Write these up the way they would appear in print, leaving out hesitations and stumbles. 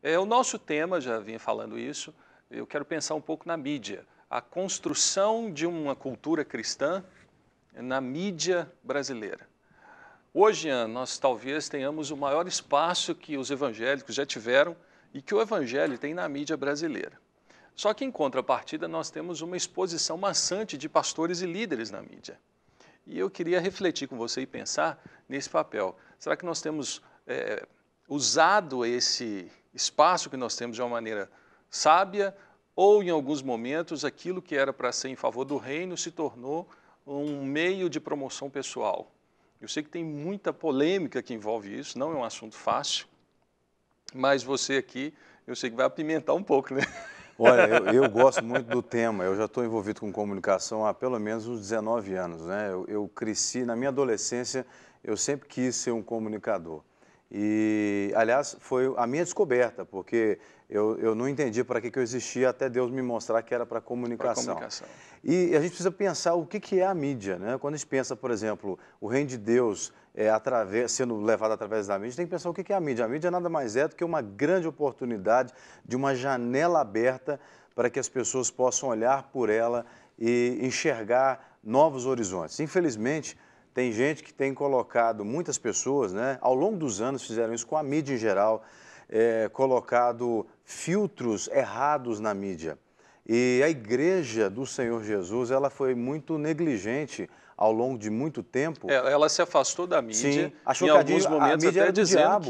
O nosso tema, já vinha falando isso, eu quero pensar um pouco na mídia. A construção de uma cultura cristã na mídia brasileira. Hoje, nós talvez tenhamos o maior espaço que os evangélicos já tiveram e que o evangelho tem na mídia brasileira. Só que, em contrapartida, nós temos uma exposição maçante de pastores e líderes na mídia. E eu queria refletir com você e pensar nesse papel. Será que nós temos usado esse espaço que nós temos de uma maneira sábia, ou em alguns momentos aquilo que era para ser em favor do reino se tornou um meio de promoção pessoal? Eu sei que tem muita polêmica que envolve isso, não é um assunto fácil, mas você aqui, eu sei que vai apimentar um pouco, né? Olha, eu gosto muito do tema, eu já estou envolvido com comunicação há pelo menos uns 19 anos, né? Eu cresci, na minha adolescência, eu sempre quis ser um comunicador. E, aliás, foi a minha descoberta, porque eu não entendi para que eu existia até Deus me mostrar que era para comunicação. E a gente precisa pensar o que é a mídia, né? Quando a gente pensa, por exemplo, o reino de Deus sendo levado através da mídia, tem que pensar o que é a mídia. A mídia nada mais é do que uma grande oportunidade de uma janela aberta para que as pessoas possam olhar por ela e enxergar novos horizontes. Infelizmente, tem gente que tem colocado, muitas pessoas, né, ao longo dos anos fizeram isso com a mídia em geral, colocado filtros errados na mídia. E a igreja do Senhor Jesus, ela foi muito negligente ao longo de muito tempo. Ela se afastou da mídia, sim, achou em que alguns momentos até dizendo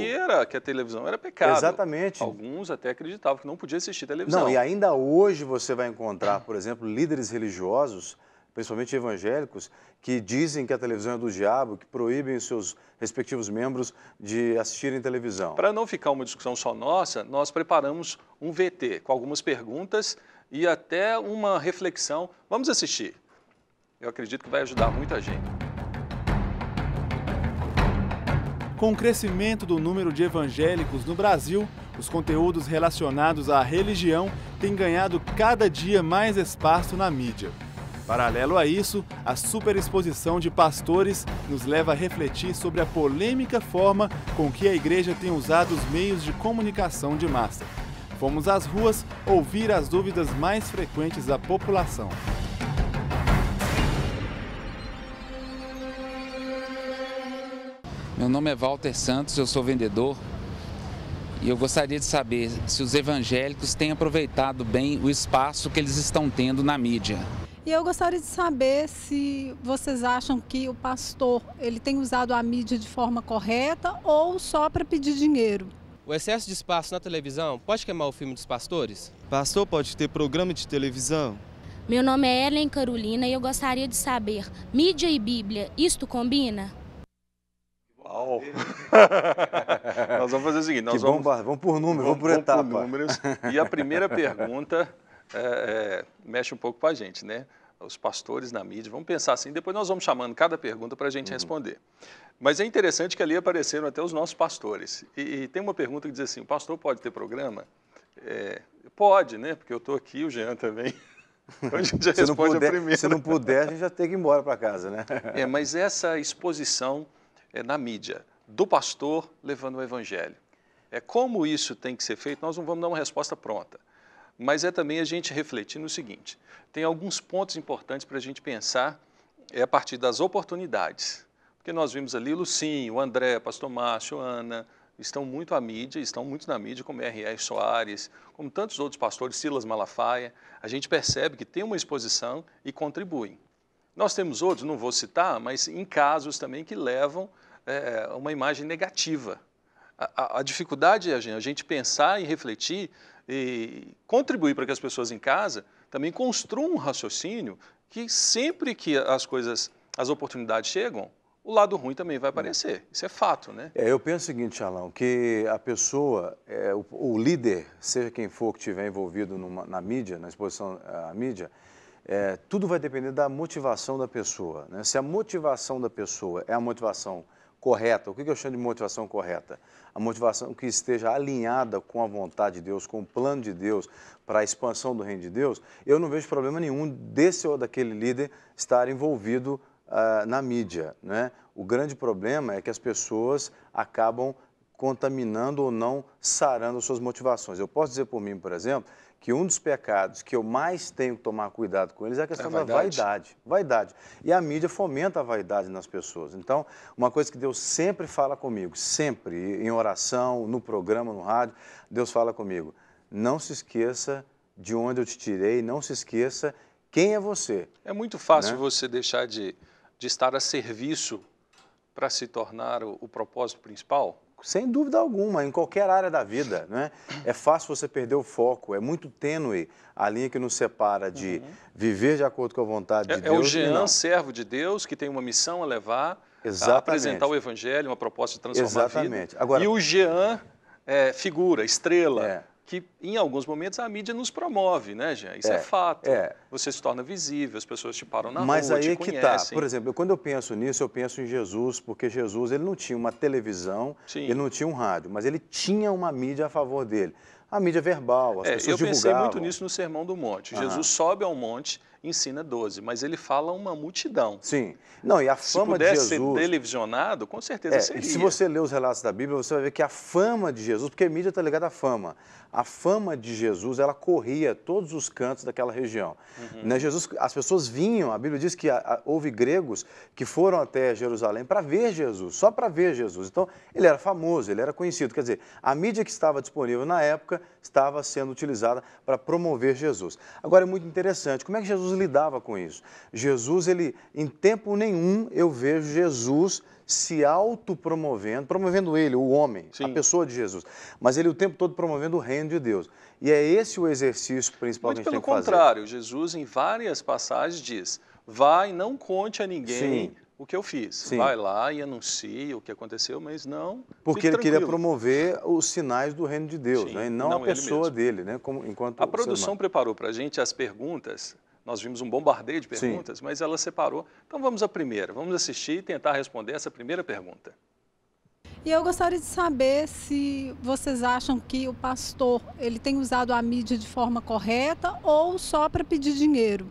que a televisão era pecado. Exatamente. Alguns até acreditavam que não podia assistir televisão. Não, e ainda hoje você vai encontrar, por exemplo, líderes religiosos, principalmente evangélicos, que dizem que a televisão é do diabo, que proíbem os seus respectivos membros de assistirem televisão. Para não ficar uma discussão só nossa, nós preparamos um VT com algumas perguntas e até uma reflexão. Vamos assistir. Eu acredito que vai ajudar muita gente. Com o crescimento do número de evangélicos no Brasil, os conteúdos relacionados à religião têm ganhado cada dia mais espaço na mídia. Paralelo a isso, a superexposição de pastores nos leva a refletir sobre a polêmica forma com que a igreja tem usado os meios de comunicação de massa. Fomos às ruas ouvir as dúvidas mais frequentes da população. Meu nome é Walter Santos, eu sou vendedor e eu gostaria de saber se os evangélicos têm aproveitado bem o espaço que eles estão tendo na mídia. E eu gostaria de saber se vocês acham que o pastor ele tem usado a mídia de forma correta ou só para pedir dinheiro. O excesso de espaço na televisão pode queimar o filme dos pastores? Pastor pode ter programa de televisão? Meu nome é Ellen Carolina e eu gostaria de saber, mídia e Bíblia, isto combina? Uau! Nós vamos fazer o seguinte, vamos por números, vamos por etapa. Números. E a primeira pergunta mexe um pouco com a gente, né? Os pastores na mídia, vamos pensar assim, depois nós vamos chamando cada pergunta para a gente responder. Mas é interessante que ali apareceram até os nossos pastores. E tem uma pergunta que diz assim, o pastor pode ter programa? Pode, né? Porque eu estou aqui, o Jean também. Então a gente já responde a primeira. Se não puder, a gente já tem que ir embora para casa, né? Mas essa exposição na mídia, do pastor levando o evangelho. Como isso tem que ser feito, nós não vamos dar uma resposta pronta. Mas também a gente refletir no seguinte, tem alguns pontos importantes para a gente pensar a partir das oportunidades. Porque nós vimos ali o Lucinho, o André, o pastor Márcio, a Ana, estão muito na mídia, como R.R. Soares, como tantos outros pastores, Silas Malafaia. A gente percebe que tem uma exposição e contribuem. Nós temos outros, não vou citar, mas em casos também que levam uma imagem negativa. A dificuldade é a gente pensar e refletir e contribuir para que as pessoas em casa também construam um raciocínio que sempre que as oportunidades chegam, o lado ruim também vai aparecer. Isso é fato, né? Eu penso o seguinte, Alão, que a pessoa, o líder, seja quem for que estiver envolvido na mídia, na exposição à mídia, tudo vai depender da motivação da pessoa, né? Se a motivação da pessoa é a motivação correta, o que eu chamo de motivação correta? A motivação que esteja alinhada com a vontade de Deus, com o plano de Deus para a expansão do reino de Deus, eu não vejo problema nenhum desse ou daquele líder estar envolvido na mídia, né? O grande problema é que as pessoas acabam contaminando ou não sarando as suas motivações. Eu posso dizer por mim, por exemplo, que um dos pecados que eu mais tenho que tomar cuidado com eles é a questão da vaidade. Vaidade. E a mídia fomenta a vaidade nas pessoas. Então, uma coisa que Deus sempre fala comigo, sempre, em oração, no programa, no rádio, Deus fala comigo, não se esqueça de onde eu te tirei, não se esqueça quem é você. É muito fácil, né? Você deixar de estar a serviço para se tornar o propósito principal? Sem dúvida alguma, em qualquer área da vida, né? É fácil você perder o foco, é muito tênue a linha que nos separa de viver de acordo com a vontade de Deus. É o Jean, servo de Deus, que tem uma missão a levar, a apresentar o Evangelho, uma proposta de transformar a vida. Agora, e o Jean, figura, estrela, que em alguns momentos a mídia nos promove, né, Jean? Isso é fato. Você se torna visível, as pessoas te param na rua, mas aí te é que conhecem. tá. Por exemplo, quando eu penso nisso, eu penso em Jesus, porque Jesus ele não tinha uma televisão, ele não tinha um rádio, mas ele tinha uma mídia a favor dele. A mídia verbal, as pessoas divulgavam. Eu pensei muito nisso no Sermão do Monte. Jesus sobe ao monte, ensina 12, mas ele fala a uma multidão. Sim. Não, e a fama de Jesus... Se pudesse ser televisionado, com certeza seria. E se você ler os relatos da Bíblia, você vai ver que a fama de Jesus, porque a mídia está ligada à fama, a fama de Jesus, ela corria todos os cantos daquela região. Né? Jesus, as pessoas vinham, a Bíblia diz que houve gregos que foram até Jerusalém para ver Jesus, só para ver Jesus. Então, ele era famoso, ele era conhecido. Quer dizer, a mídia que estava disponível na época estava sendo utilizada para promover Jesus. Agora, é muito interessante, como é que Jesus lidava com isso? Jesus, ele, em tempo nenhum, eu vejo Jesus se autopromovendo, promovendo ele, o homem, a pessoa de Jesus, mas ele o tempo todo promovendo o reino de Deus. E é esse o exercício principal que a gente tem que fazer. Muito pelo contrário, Jesus em várias passagens diz, vai, não conte a ninguém o que eu fiz. Vai lá e anuncia o que aconteceu, mas não... Porque ele queria promover os sinais do reino de Deus, né? E não a pessoa dele, né? Enquanto a produção preparou para a gente as perguntas. Nós vimos um bombardeio de perguntas, mas ela separou. Então vamos à primeira, vamos assistir e tentar responder essa primeira pergunta. E eu gostaria de saber se vocês acham que o pastor ele tem usado a mídia de forma correta ou só para pedir dinheiro.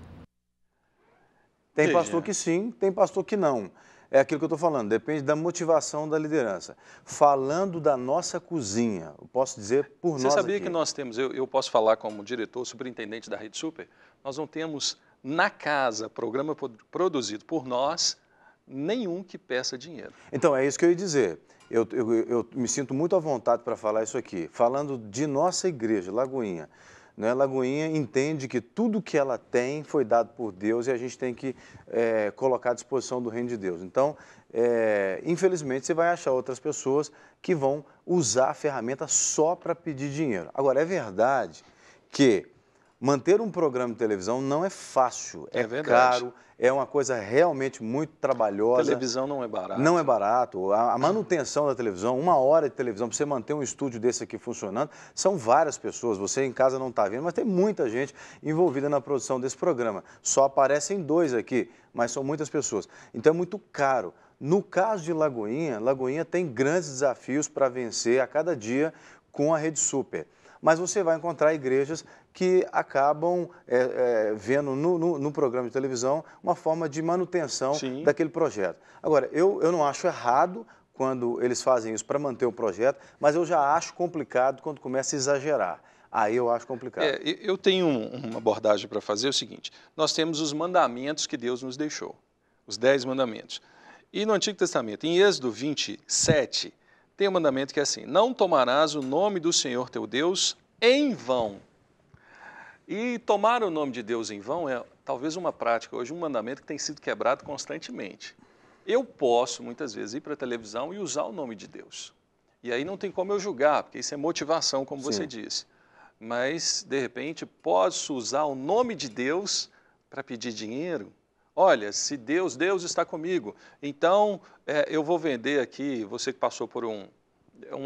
Tem pastor que sim, tem pastor que não. É aquilo que eu estou falando, depende da motivação da liderança. Falando da nossa cozinha, eu posso dizer por nós aqui. Você sabia que nós temos, eu posso falar como diretor, superintendente da Rede Super, nós não temos na casa, programa produzido por nós, nenhum que peça dinheiro. Então, é isso que eu ia dizer. Eu me sinto muito à vontade para falar isso aqui. Falando de nossa igreja, Lagoinha. Né? Lagoinha entende que tudo que ela tem foi dado por Deus e a gente tem que colocar à disposição do reino de Deus. Então, infelizmente, você vai achar outras pessoas que vão usar a ferramenta só para pedir dinheiro. Agora, é verdade que manter um programa de televisão não é fácil, é caro, é uma coisa realmente muito trabalhosa. Televisão não é barato. Não é barato. A manutenção da televisão, 1 hora de televisão, para você manter um estúdio desse aqui funcionando, são várias pessoas. Você em casa não está vendo, mas tem muita gente envolvida na produção desse programa. Só aparecem 2 aqui, mas são muitas pessoas. Então é muito caro. No caso de Lagoinha, Lagoinha tem grandes desafios para vencer a cada dia com a Rede Super. Mas você vai encontrar igrejas que acabam vendo no programa de televisão uma forma de manutenção daquele projeto. Agora, eu não acho errado quando eles fazem isso para manter o projeto, mas eu já acho complicado quando começa a exagerar. Aí eu acho complicado. Eu tenho uma abordagem para fazer, é o seguinte, nós temos os mandamentos que Deus nos deixou, os 10 mandamentos. E no Antigo Testamento, em Êxodo 27, tem um mandamento que é assim, não tomarás o nome do Senhor teu Deus em vão. E tomar o nome de Deus em vão é talvez uma prática, hoje um mandamento que tem sido quebrado constantemente. Eu posso, muitas vezes, ir para a televisão e usar o nome de Deus. E aí não tem como eu julgar, porque isso é motivação, como você disse. Mas, de repente, posso usar o nome de Deus para pedir dinheiro? Olha, se Deus está comigo, então eu vou vender aqui, você que passou por um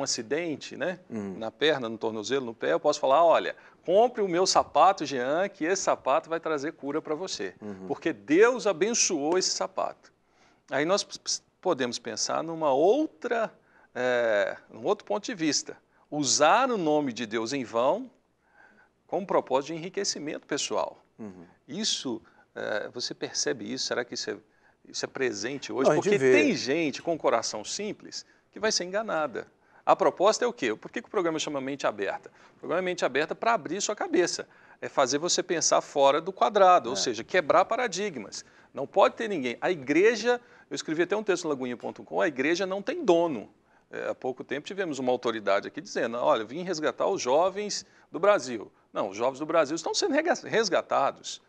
acidente, né? Na perna, no tornozelo, no pé, eu posso falar, olha, compre o meu sapato, Jean, que esse sapato vai trazer cura para você, porque Deus abençoou esse sapato. Aí nós podemos pensar num outro ponto de vista, usar o nome de Deus em vão com um propósito de enriquecimento pessoal. Isso... você percebe isso? Será que isso é presente hoje? Porque tem gente com coração simples que vai ser enganada. A proposta é o quê? Por que o programa chama Mente Aberta? O programa é Mente Aberta para abrir sua cabeça. É fazer você pensar fora do quadrado, ou seja, quebrar paradigmas. Não pode ter ninguém. A igreja, eu escrevi até um texto no lagoinha.com, a igreja não tem dono. Há pouco tempo tivemos uma autoridade aqui dizendo, olha, vim resgatar os jovens do Brasil. Não, os jovens do Brasil estão sendo resgatados.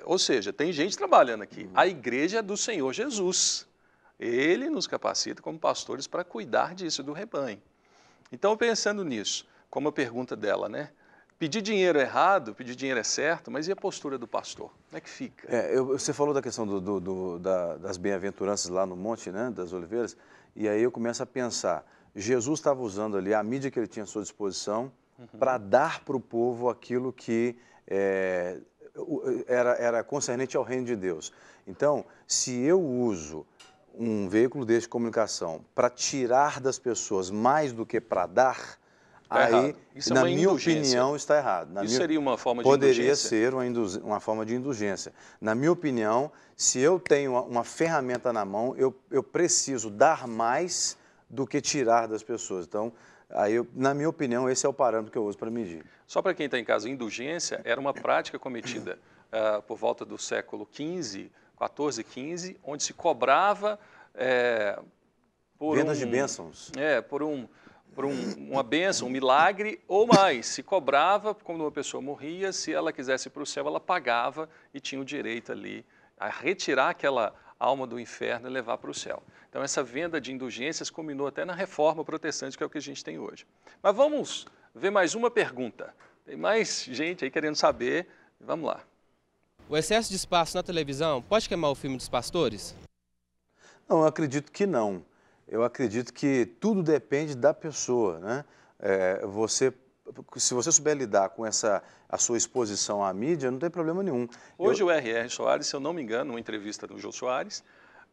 Ou seja, tem gente trabalhando aqui. A igreja é do Senhor Jesus. Ele nos capacita como pastores para cuidar disso, do rebanho. Então, pensando nisso, como a pergunta dela, né? Pedir dinheiro é errado, pedir dinheiro é certo, mas e a postura do pastor? Como é que fica? Você falou da questão das bem-aventuranças lá no Monte, né, das Oliveiras, e aí eu começo a pensar, Jesus estava usando ali a mídia que ele tinha à sua disposição para dar para o povo aquilo que era concernente ao reino de Deus. Então, se eu uso um veículo desse de comunicação para tirar das pessoas mais do que para dar, aí, na minha opinião, está errado. Isso seria uma forma de indulgência? Poderia ser uma forma de indulgência. Na minha opinião, se eu tenho uma ferramenta na mão, eu preciso dar mais do que tirar das pessoas. Então, aí, na minha opinião, esse é o parâmetro que eu uso para medir. Só para quem está em casa, indulgência era uma prática cometida por volta do século XV, 14, 15, onde se cobrava por vendas de bênçãos. Por uma bênção, um milagre ou mais. Se cobrava, quando uma pessoa morria, se ela quisesse ir para o céu, ela pagava e tinha o direito ali a retirar aquela alma do inferno e levar para o céu. Então, essa venda de indulgências culminou até na reforma protestante, que é o que a gente tem hoje. Mas vamos ver mais uma pergunta. Tem mais gente aí querendo saber. Vamos lá. O excesso de espaço na televisão pode queimar o filme dos pastores? Não, eu acredito que não. Eu acredito que tudo depende da pessoa, né? Se você souber lidar com a sua exposição à mídia, não tem problema nenhum. Hoje o R.R. Soares, se eu não me engano, numa entrevista do Jô Soares,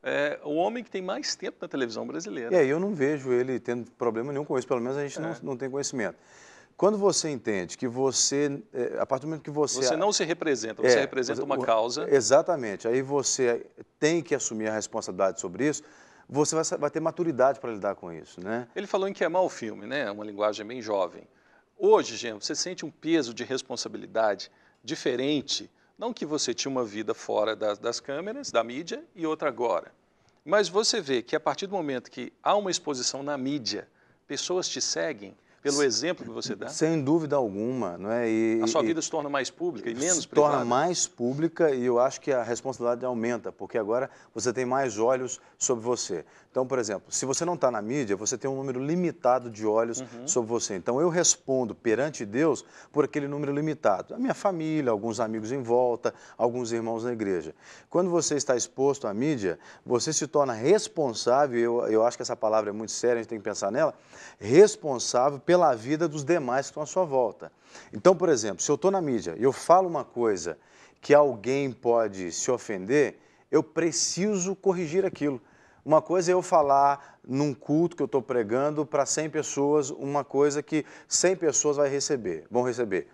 é o homem que tem mais tempo na televisão brasileira. E aí eu não vejo ele tendo problema nenhum com isso, pelo menos a gente não tem conhecimento. Quando você entende que você, a partir do momento que você não se representa, você representa uma causa. Exatamente, aí você tem que assumir a responsabilidade sobre isso, você vai ter maturidade para lidar com isso, né? Ele falou em queimar o filme, né? Uma linguagem bem jovem. Hoje, gente, você sente um peso de responsabilidade diferente, não que você tinha uma vida fora das câmeras, da mídia, e outra agora. Mas você vê que a partir do momento que há uma exposição na mídia, pessoas te seguem pelo exemplo que você dá? Sem dúvida alguma, não é? A sua vida se torna mais pública e menos privada? Se privada? torna mais pública e eu acho que a responsabilidade aumenta, porque agora você tem mais olhos sobre você. Então, por exemplo, se você não está na mídia, você tem um número limitado de olhos sobre você. Então, eu respondo perante Deus por aquele número limitado. A minha família, alguns amigos em volta, alguns irmãos na igreja. Quando você está exposto à mídia, você se torna responsável, eu acho que essa palavra é muito séria, a gente tem que pensar nela, responsável pela vida dos demais que estão à sua volta. Então, por exemplo, se eu estou na mídia e eu falo uma coisa que alguém pode se ofender, eu preciso corrigir aquilo. Uma coisa é eu falar num culto que eu estou pregando para 100 pessoas, uma coisa que 100 pessoas vão receber.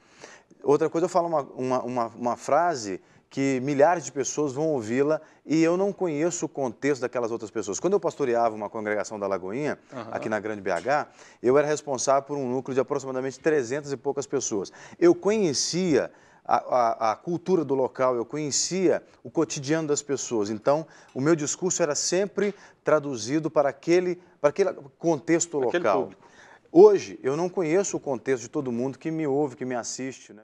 Outra coisa é eu falo uma frase que milhares de pessoas vão ouvi-la e eu não conheço o contexto daquelas outras pessoas. Quando eu pastoreava uma congregação da Lagoinha, aqui na Grande BH, eu era responsável por um núcleo de aproximadamente 300 e poucas pessoas. Eu conhecia a cultura do local, eu conhecia o cotidiano das pessoas. Então, o meu discurso era sempre traduzido para aquele contexto local. Público. Hoje, eu não conheço o contexto de todo mundo que me ouve, que me assiste, né?